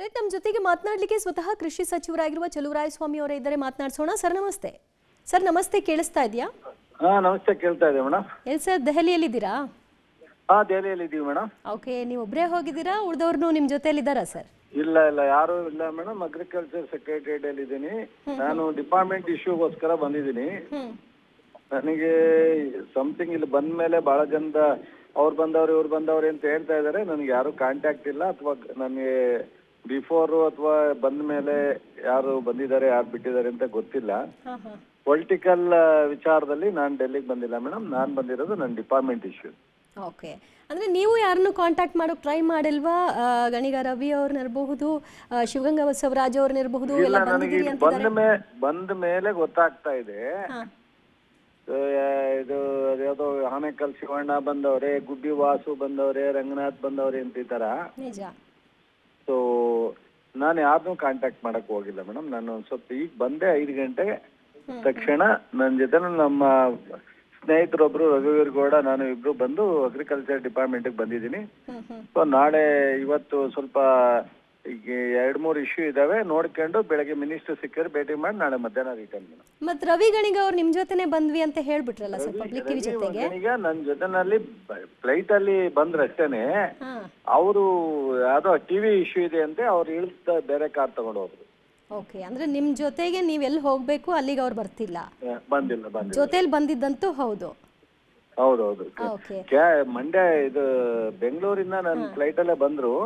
Right, ನಮ್ಮ ಜೊತೆಗೆ ಮಾತನಾಡಲಿಕ್ಕೆ ಸ್ವತಃ ಕೃಷಿ ಸಚಿವರಾಗಿರುವ ಚಲುವರಾಯಸ್ವಾಮಿ ಅವರೇ ಇದ್ದಾರೆ. ಮಾತನಾಡಿಸೋಣ. ಸರ್ ನಮಸ್ತೆ. ಸರ್ ನಮಸ್ತೆ, ಕೇಳಿಸ್ತಾ ಇದೆಯಾ? ನಮಸ್ತೆ, ಕೇಳ್ತಾ ಇದೆ ಮೇಡಮ್. ಎಲ್ಲಿ ಸರ್, ದೆಹಲಿಯಲ್ಲಿದ್ದೀರಾ? ದೆಹಲಿಯಲ್ಲಿ ಇದೀವಿ ಮೇಡಮ್. ಓಕೆ, ನೀವು ಒಬ್ಬರೇ ಹೋಗಿದ್ದೀರಾ? ಉಳಿದವ್ರು ನಿಮ್ಮ ಜೊತೆಯಲ್ಲಿ ಇದ್ದಾರಾ ಸರ್? ಇಲ್ಲ ಯಾರು ಇಲ್ಲ ಮೇಡಮ್. ಅಗ್ರಿಕಲ್ಚರ್ ಸೆಕ್ರೆಟರಿಯೇಟ್ ಅಲ್ಲಿ ಇದ್ದೀನಿ. ನಾನು ಡಿಪಾರ್ಟ್ಮೆಂಟ್ ಇಶ್ಯೂಗೋಸ್ಕರ ಬಂದಿದ್ದೀನಿ. ನನಗೆ ಸಮಥಿಂಗ್ ಇಲ್ಲಿ ಬಂದ ಮೇಲೆ ಬಹಳ ಜನದ ಅವ್ರು ಬಂದವ್ರು ಇವ್ರು ಬಂದವ್ರು ಅಂತ ಹೇಳ್ತಾ ಇದ್ದಾರೆ. ನನಗೆ ಯಾರು ಕಾಂಟ್ಯಾಕ್ಟ್ ಇಲ್ಲ, ಅಥವಾ ನನಗೆ ಬಿಫೋರು ಅಥವಾ ಬಂದ ಮೇಲೆ ಯಾರು ಬಂದಿದ್ದಾರೆ ಯಾರು ಬಿಟ್ಟಿದ್ದಾರೆ ಅಂತ ಗೊತ್ತಿಲ್ಲ. ಪೊಲಿಟಿಕಲ್ ವಿಚಾರದಲ್ಲಿ ನಾನು ಡೆಲ್ಲಿಗೆ ಬಂದಿಲ್ಲ ಮೇಡಮ್. ನಾನು ಬಂದಿರೋದು ನನ್ನ ಡಿಪಾರ್ಟ್ಮೆಂಟ್ ಇಶ್ಯೂ. ಓಕೆ, ಅಂದ್ರೆ ನೀವು ಯಾರನ್ನು ಕಾಂಟ್ಯಾಕ್ಟ್ ಮಾಡೋಕೆ ಟ್ರೈ ಮಾಡಿಲ್ವಾ? ಗಣಿಗ ರವಿ ಅವ್ರನ್ನಿರಬಹುದು, ಶಿವಗಂಗಾ ಬಸವರಾಜ್ ಅವ್ರನ್ನಿರಬಹುದು, ಎಲ್ಲ ಬಂದಿದ್ದೀರಿ ಅಂತಿದ್ದಾರೆ. ಬಂದ ಮೇಲೆ ಗೊತ್ತಾಗ್ತಾ ಇದೆ. ಇದು ಅದ್ಯಾವುದೋ ಆನೇಕಲ್ ಶಿವಣ್ಣ ಬಂದವ್ರೆ, ಗುಬ್ಬಿ ವಾಸು ಬಂದವ್ರೆ, ರಂಗನಾಥ್ ಬಂದವ್ರೆ ಅಂತಿದ್ದಾರ. ನಿಜ. ಸೊ ನಾನು ಯಾರನ್ನೂ ಕಾಂಟ್ಯಾಕ್ಟ್ ಮಾಡಕ್ ಹೋಗಿಲ್ಲ ಮೇಡಮ್. ನಾನು ಒಂದ್ ಸ್ವಲ್ಪ ಈಗ ಬಂದೆ 5 ಗಂಟೆಗೆ ತಕ್ಷಣ. ನನ್ನ ಜೊತೆ ನಮ್ಮ ಸ್ನೇಹಿತರೊಬ್ರು ರಘುವೀರ್ ಗೌಡ, ನಾನು ಇಬ್ರು ಬಂದು ಅಗ್ರಿಕಲ್ಚರ್ ಡಿಪಾರ್ಟ್ಮೆಂಟ್ಗೆ ಬಂದಿದ್ದೀನಿ. ಸೊ ನಾಳೆ ಇವತ್ತು ಸ್ವಲ್ಪ ಈಗ 2-3 ಇಶ್ಯೂ ಇದಾವೆ, ನೋಡ್ಕೊಂಡು ಬೆಳಗ್ಗೆ ಮಿನಿಸ್ಟರ್ ಸಿಕ್ಕರೆ ಭೇಟಿ ಮಾಡಿ ನಾಳೆ ಮಧ್ಯಾಹ್ನ ರಿಟರ್ನ್ ಮೇಡಮ್. ಮತ್ತೆ ರವಿ ಗಣಿಗ ಅವ್ರು ನಿಮ್ ಜೊತೆನೆ ಬಂದ್ವಿ ಅಂತ ಹೇಳ್ಬಿಟ್ರಲ್ಲ ಸರ್ ಪಬ್ಲಿಕ್ ಟಿವಿ ಜೊತೆಗೆ. ಈಗ ನನ್ನ ಜೊತೆನಲ್ಲಿ ಫ್ಲೈಟ್ ಅಲ್ಲಿ ಬಂದ್ರಷ್ಟೇನೆ ಅವರು ಯಾವ್ದೋ ಟಿವಿ ಇಶ್ಯೂ ಇದೆ ಅಂತೆ, ಅವ್ರು ಇಳಿದ ಬೇರೆ ಕಾರ್ ತಗೊಂಡು ಹೋದ್ರು. ಓಕೆ, ಅಂದ್ರೆ ನಿಮ್ ಜೊತೆಗೆ ನೀವ್ ಎಲ್ಲಿ ಹೋಗ್ಬೇಕು ಅಲ್ಲಿಗೆ ಅವ್ರು ಬರ್ತಿಲ್ಲ? ಬಂದಿಲ್ಲ. ಜೊತೆಲಿ ಬಂದಿದ್ದಂತೂ ಹೌದು. ಹೌದೌದು. ಮಂಡ್ಯ ಇದು ಬೆಂಗಳೂರಿಂದ ನನ್ನ ಫ್ಲೈಟ್ ಅಲ್ಲೇ ಬಂದ್ರು.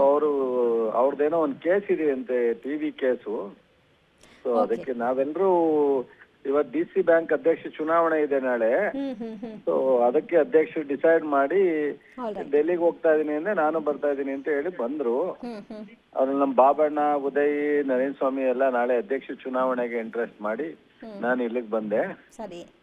ಅವರು ಅವ್ರದ್ದೇನೋ ಒಂದು ಕೇಸ್ ಇದೆ ಅಂತೆ, ಟಿವಿ ಕೇಸು. ಸೊ ಅದಕ್ಕೆ ನಾವೆಲ್ಲರೂ ಇವತ್ತು DC ಬ್ಯಾಂಕ್ ಅಧ್ಯಕ್ಷ ಚುನಾವಣೆ ಇದೆ ನಾಳೆ. ಸೊ ಅದಕ್ಕೆ ಅಧ್ಯಕ್ಷರು ಡಿಸೈಡ್ ಮಾಡಿ ಡೆಲ್ಲಿಗೆ ಹೋಗ್ತಾ ಇದೀನಿ ಅಂದ್ರೆ ನಾನು ಬರ್ತಾ ಇದೀನಿ ಅಂತ ಹೇಳಿ ಬಂದ್ರು. ಅವ್ರಲ್ಲಿ ನಮ್ಮ ಬಾಬಣ್ಣ, ಉದಯ್, ನರೇಂದ್ರ ಸ್ವಾಮಿ ಎಲ್ಲ ನಾಳೆ ಅಧ್ಯಕ್ಷ ಚುನಾವಣೆಗೆ ಇಂಟ್ರೆಸ್ಟ್ ಮಾಡಿ ನಾನು ಇಲ್ಲಿಗೆ ಬಂದೆ.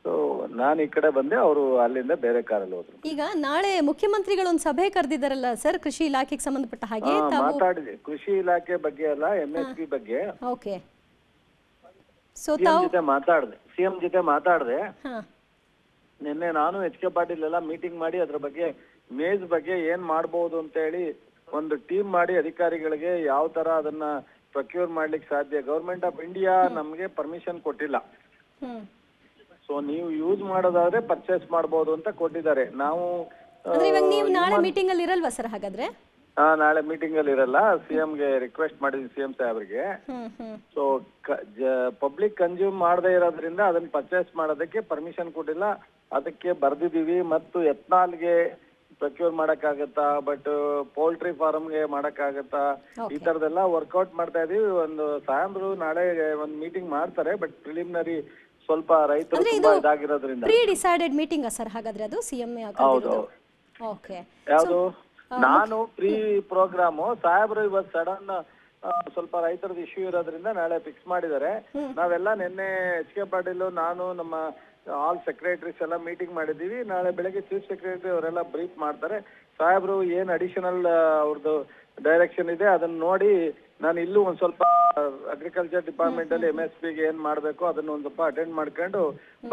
ಸೊ ನಾನು ಈ ಕಡೆ ಬಂದೆ, ಅವರು ಅಲ್ಲಿಂದ ಬೇರೆ ಕಾರಲ್ಲಿ ಹೋದ್ರು. ಈಗ ನಾಳೆ ಮುಖ್ಯಮಂತ್ರಿಗಳು ಒಂದು ಸಭೆ ಕರೆದಿದ್ದಾರಲ್ಲ ಸರ್, ಕೃಷಿ ಇಲಾಖೆಗೆ ಸಂಬಂಧಪಟ್ಟ ಹಾಗೆ ಮಾತಾಡಿದೆ. ಕೃಷಿ ಇಲಾಖೆ ಬಗ್ಗೆ ಅಲ್ಲ, MSP ಬಗ್ಗೆ. ಓಕೆ, ಸಿಎಂ ಜೊತೆ ಮಾತಾಡಿದೆ. ನಿನ್ನೆ ನಾನು HK ಪಾಟೀಲ್ ಎಲ್ಲ ಮೀಟಿಂಗ್ ಮಾಡಿ ಅದ್ರ ಬಗ್ಗೆ ಮೇಜ್ ಬಗ್ಗೆ ಏನ್ ಮಾಡ್ಬೋದು ಅಂತ ಹೇಳಿ ಒಂದು ಟೀಮ್ ಮಾಡಿ ಅಧಿಕಾರಿಗಳಿಗೆ ಯಾವ ತರ ಅದನ್ನ ಪ್ರೊಕ್ಯೂರ್ ಮಾಡ್ಲಿಕ್ಕೆ ಸಾಧ್ಯ. ಗವರ್ಮೆಂಟ್ ಆಫ್ ಇಂಡಿಯಾ ನಮ್ಗೆ ಪರ್ಮಿಷನ್ ಕೊಟ್ಟಿಲ್ಲ. ಸೊ ನೀವು ಯೂಸ್ ಮಾಡೋದಾದ್ರೆ ಪರ್ಚೇಸ್ ಮಾಡ್ಬೋದು ಅಂತ ಕೊಟ್ಟಿದ್ದಾರೆ. ನಾವು ನಾಳೆ ಮೀಟಿಂಗ್ ಅಲ್ಲಿ ಇರಲ್ವಾ ಸರ್? ಹಾಗಾದ್ರೆ ನಾಳೆ ಮೀಟಿಂಗ್ ಅಲ್ಲಿ ಇರಲ್ಲ. ಸಿಎಂಗೆ ರಿಕ್ವೆಸ್ಟ್ ಮಾಡಿದ್ವಿ, ಸಿಎಂ ಸಾಹೇಬ್ರಿಗೆ. ಸೊ ಪಬ್ಲಿಕ್ ಕನ್ಸ್ಯೂಮ್ ಮಾಡದೇ ಇರೋದ್ರಿಂದ ಅದನ್ನ ಪರ್ಚೇಸ್ ಮಾಡೋದಕ್ಕೆ ಪರ್ಮಿಷನ್ ಕೊಟ್ಟಿಲ್ಲ. ಅದಕ್ಕೆ ಬರ್ದಿದೀವಿ. ಮತ್ತು ಎತ್ನಾಲ್ಗೆ ಪ್ರೊಕ್ಯೂರ್ ಮಾಡಕ್ಕಾಗತ್ತಾ, ಬಟ್ ಪೋಲ್ಟ್ರಿ ಫಾರ್ಮ್ಗೆ ಮಾಡಕ್ಕಾಗತ್ತಾ, ಈ ತರದೆಲ್ಲ ವರ್ಕೌಟ್ ಮಾಡ್ತಾ ಇದೀವಿ. ಒಂದು ಸಾಹೇಬ್ರು ನಾಳೆ ಒಂದು ಮೀಟಿಂಗ್ ಮಾಡ್ತಾರೆ, ಬಟ್ ಪ್ರಿಲಿಮಿನರಿ ಸ್ವಲ್ಪ ರೈತರು ತುಂಬಾ ಇದಾಗಿರೋದ್ರಿಂದ. ಪ್ರೀ ಡಿಸೈಡೆಡ್ ಮೀಟಿಂಗ್ ಸರ್ ಹಾಗಾದ್ರೆ ಅದು ಸಿಎಂ? ಹೌದು. ಓಕೆ, ಯಾವುದು ನಾನು ಪ್ರೀ ಪ್ರೋಗ್ರಾಮು. ಸಾಹೇಬ್ರು ಇವತ್ತು ಸಡನ್ ಸ್ವಲ್ಪ ರೈತರದ ಇಶ್ಯೂ ಇರೋದ್ರಿಂದ ನಾಳೆ ಫಿಕ್ಸ್ ಮಾಡಿದ್ದಾರೆ. ನಾವೆಲ್ಲ ನಿನ್ನೆ HK ಪಾಟೀಲ್, ನಾನು, ನಮ್ಮ ಆಲ್ ಸೆಕ್ರೆಟರೀಸ್ ಎಲ್ಲ ಮೀಟಿಂಗ್ ಮಾಡಿದೀವಿ. ನಾಳೆ ಬೆಳಗ್ಗೆ ಚೀಫ್ ಸೆಕ್ರೆಟರಿ ಅವರೆಲ್ಲ ಬ್ರೀಫ್ ಮಾಡ್ತಾರೆ. ಸಾಹೇಬ್ರು ಏನ್ ಅಡಿಷನಲ್ ಅವ್ರದ್ದು ಡೈರೆಕ್ಷನ್ ಇದೆ ಅದನ್ನ ನೋಡಿ ನಾನು ಇಲ್ಲೂ ಒಂದ್ ಸ್ವಲ್ಪ ಅಗ್ರಿಕಲ್ಚರ್ ಡಿಪಾರ್ಟ್ಮೆಂಟ್ ಅಲ್ಲಿ MSPಗೆ ಏನ್ ಮಾಡ್ಬೇಕು ಅದನ್ನ ಒಂದ್ ಸ್ವಲ್ಪ ಅಟೆಂಡ್ ಮಾಡ್ಕೊಂಡು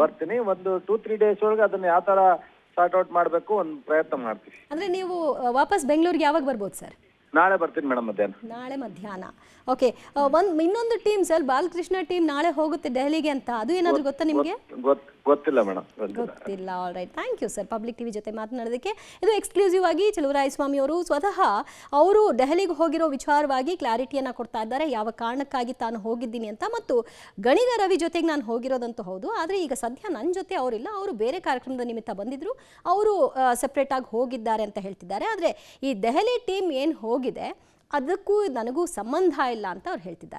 ಬರ್ತೀನಿ. ಒಂದು 2-3 ಡೇಸ್ ಒಳಗೆ ಅದನ್ನ ಯಾವ ತರ ಸಾರ್ಟ್ ಔಟ್ ಮಾಡ್ಬೇಕು ಒಂದು ಪ್ರಯತ್ನ ಮಾಡ್ತೀವಿ. ಅಂದ್ರೆ ನೀವು ವಾಪಸ್ ಬೆಂಗಳೂರಿಗೆ ಯಾವಾಗ ಬರ್ಬೋದು ಸರ್? ನಾಳೆ ಬರ್ತೀನಿ ಮೇಡಮ್, ಮಧ್ಯಾಹ್ನ. ನಾಳೆ ಮಧ್ಯಾಹ್ನ. ಓಕೆ, ಇನ್ನೊಂದು ಟೀಮ್ ಸರ್, ಬಾಲಕೃಷ್ಣ ಟೀಮ್ ನಾಳೆ ಹೋಗುತ್ತೆ ದೆಹಲಿಗೆ ಅಂತ, ಅದು ಏನಾದ್ರು ಗೊತ್ತಾ ನಿಮಗೆ? ಗೊತ್ತಿಲ್ಲ ಮೇಡಮ್, ಗೊತ್ತಿಲ್ಲ. All right, thank you sir public TV ಜೊತೆ ಮಾತನಾಡೋದಕ್ಕೆ. ಇದು ಎಕ್ಸ್ಕ್ಲೂಸಿವ್ ಆಗಿ ಚಲುವರಾಯಸ್ವಾಮಿ ಅವರು ಸ್ವತಃ ಅವರು ದೆಹಲಿಗೆ ಹೋಗಿರೋ ವಿಚಾರವಾಗಿ ಕ್ಲಾರಿಟಿಯನ್ನು ಕೊಡ್ತಾ ಇದ್ದಾರೆ, ಯಾವ ಕಾರಣಕ್ಕಾಗಿ ತಾನು ಹೋಗಿದ್ದೀನಿ ಅಂತ. ಮತ್ತು ಗಣಿಗ ರವಿ ಜೊತೆಗೆ ನಾನು ಹೋಗಿರೋದಂತೂ ಹೌದು, ಆದರೆ ಈಗ ಸದ್ಯ ನನ್ನ ಜೊತೆ ಅವರಿಲ್ಲ, ಅವರು ಬೇರೆ ಕಾರ್ಯಕ್ರಮದ ನಿಮಿತ್ತ ಬಂದಿದ್ರು, ಅವರು ಸೆಪ್ರೇಟ್ ಆಗಿ ಹೋಗಿದ್ದಾರೆ ಅಂತ ಹೇಳ್ತಿದ್ದಾರೆ. ಆದರೆ ಈ ದೆಹಲಿ ಟೀಮ್ ಏನು ಹೋಗಿದೆ ಅದಕ್ಕೂ ನನಗೂ ಸಂಬಂಧ ಇಲ್ಲ ಅಂತ ಅವ್ರು ಹೇಳ್ತಿದ್ದಾರೆ.